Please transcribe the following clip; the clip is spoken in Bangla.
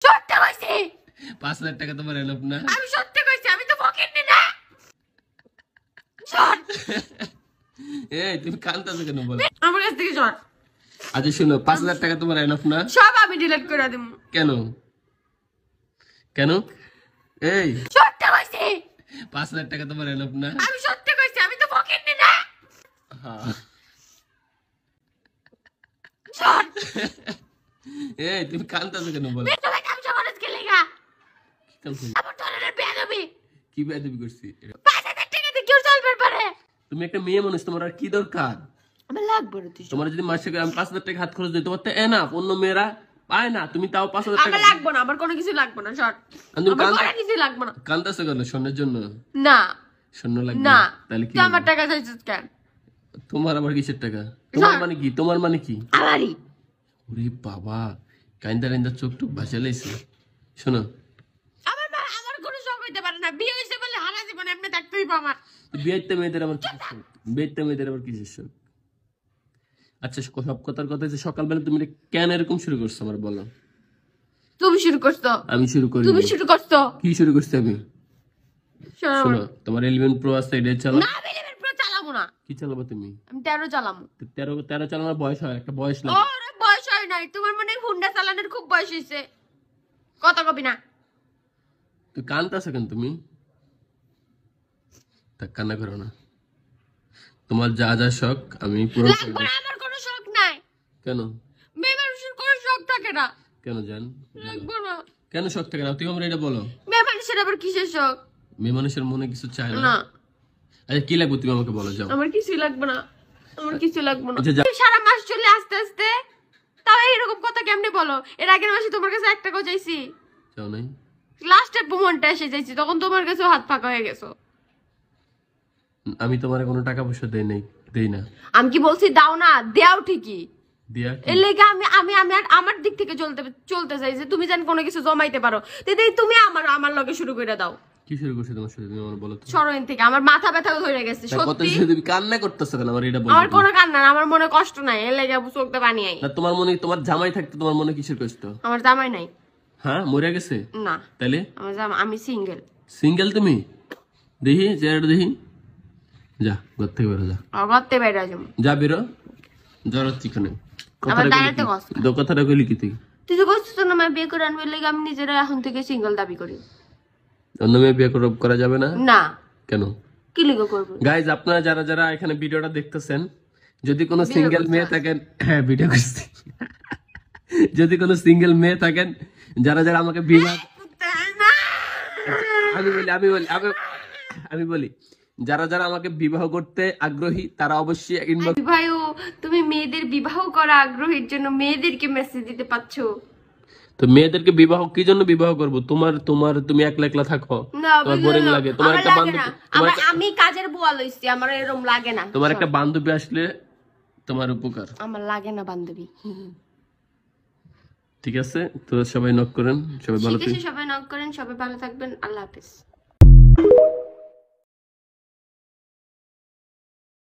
সত্যি কইছি 5,000 টাকা তোমার এনফ না? আমি সত্যি কইছি, আমি তো ফকিন্নি না। সর এই তুমি কান্তাছো কেন বল? আমার কাছ থেকে সর। আচ্ছা শুনো, 5,000 টাকা তোমার এনফ না? সব আমি ডিলিট করে দেব। কেন কেন? এই সত্যি কইছি 5,000 টাকা তোমার এনফ না? আমি সত্যি কইছি, আমি তো ফকিন্নি না। হ্যাঁ। সর এই তুমি কান্তাছো কেন বল? তুমি কাম সমাজ কে লাগা? কি কান্তাছো? আমার ধরনের বেয়াদবি। কি বেয়াদবি করছি? 5,000 টাকা দিয়ে কেউ চলবে পারে? তুমি একটা মেয়ে মানুষ, তোমার আর কি দরকার? আমার লাগবে না তুই। তোমার যদি মাসে আমি 5,000 টাকা হাত খরচ দিই, তোমার তো এনাফ। অন্য মেয়েরা পায় না, তুমি তাও 5,000 টাকা। আমার লাগবে না, আমার কোনো কিছু লাগবে না। সর তুমি আমার কোনো কিছু লাগবে না। কান্তাছো কেন? স্বর্ণের জন্য? না স্বর্ণ লাগবে না, তাহলে কি? তুই আমার টাকা চাইছিস কেন? তোমার আবার কিসের টাকা? তোমার মানে কি? তোমার মানে কি? আমারই। ওরে বাবা, কাইন্দা কাইন্দা চোখ টুক ভাসালাইছে। শোনো, আমার কোনো শখ হইতে পারে না। বিয়ে হইছে বলে হারা জীবন এমনি থাকতে হইব আমার। বিয়েতে মেয়েদের আবার কিসের শখ? বিয়েতে মেয়েদের আবার কিসের শখ? আচ্ছা সব কথার কথা যে সকালবেলা তুমি এটা কেন এরকম শুরু করছো আমার বলো? তুমি শুরু করছো। আমি শুরু করি? তুমি শুরু করছো। কি শুরু করছি আমি? শোনো, শোনো, তোমার 11 প্রো আছে, এটা চালাও। না আমি লেভেল প্রো চালাবো না। কি চালাবো তুমি? আমি 13 চালামু। 13 চালানোর বয়স হয়, একটা বয়স লাগে। ওরে বয়স হয় নাই, তোমার মনে হয় হুন্ডা চালানোর খুব বয়স হইছে। কথা কবি না। তুই কান্তাছো কেন তুমি? তা কান্না করো না। তোমার যা যা শখ আমি পূরণ করব। লাগবে না, আমার কোনো শখ নাই। কেন? মেয়ে মানুষের কোনো শখ থাকে না। কেন জান? লাগবে না। কেন শখ থাকে না? তুমি আমার এটা বলো। মেয়ে মানুষের আবার কিসের শখ? মেয়ে মানুষের মনে কিছু চায় না? না আচ্ছা কি লাগবে তুমি আমাকে বলো, যাও। আমার কিছু লাগবে না, আমার কিছু লাগবে না। আচ্ছা, যাও। তুমি সারা মাস চলে আস্তে আস্তে, তাও এরকম কথা কেমনে বলো? এর আগের মাসে তোমার কাছে 1 টাকাও চাইছি। যাও নাই? লাস্টের মোমেন্টে এসে যাইছি, তখন তোমার কাছে হাত ফাঁকা হয়ে গেছো। আমি তোমার কোনো টাকা পয়সা দেই না। আমি কি বলছি দাও না? দেও ঠিকই। দিয়া এর লেগে আমি আমি আমি আর আমার দিক থেকে চলতে চাই যে তুমি যেন কোনো কিছু জমাইতে পারো। দিদি তুমি আমার লগে শুরু করে দাও। কি শুরু করছো তোমার সাথে? তুমি আমার বলো তো। সরোইন থেকে আমার মাথা ব্যথা ধরে গেছে কত সত্যি। তুমি কান্না করতেছো কেন? আমার এটা বলো। আমার কোনো কান্না না, আমার মনে কষ্ট নাই। এর লেগে চোখটা পানি আই। না তোমার মনে, তোমার জামাই থাকতে তোমার মনে কিসের কষ্ট? আমার জামাই নাই। হ্যাঁ, মরে গেছে? না তাইলে আমি সিঙ্গেল। সিঙ্গেল তুমি? দেখি চেহারাটা দেখি। যা ঘর থেকে বেরো, যা। অগত্যে বাইরে যাবো। যা বেরো, জড়াচ্ছি কেনে? আমার দাঁড়াতে কষ্ট। কথাটা কইলি কি তুই? তুই তো বলছিস না আমি বিয়ে করে আনবো, লেগে আমি নিজেরা এখন থেকে সিঙ্গেল দাবি করি। অন্য মেয়ে বিয়ে করা যাবে না? না। কেন? কি লেগে করবো? গাইজ আপনারা যারা যারা এখানে ভিডিওটা দেখতেছেন, যদি কোনো সিঙ্গেল মেয়ে থাকেন, হ্যাঁ ভিডিও করছি, যদি কোনো সিঙ্গেল মেয়ে থাকেন, যারা যারা আমাকে বিবাহ, আমি বলি যারা যারা আমাকে বিবাহ করতে আগ্রহী তারা অবশ্যই ইনবক্স। ভাইও তুমি মেয়েদের বিবাহ করা আগ্রহের জন্য মেয়েদেরকে মেসেজ দিতে পারছো। তো মেয়েদেরকে বিবাহ কি জন্য বিবাহ করব? তুমি একলা একলা থাকো, তোমার বোরিং লাগে, তোমার একটা বান্ধবী, আমি কাজের বুয়া লইছি, আমার এরকম লাগে না। তোমার একটা বান্ধবী আসলে তোমার উপকার। আমার লাগে না বান্ধবী। ঠিক আছে, তো সবাই নক করেন, সবাই ভালো থাকবেন। সবাই নক করেন, সবাই ভালো থাকবেন। আল্লাহ হাফেজ।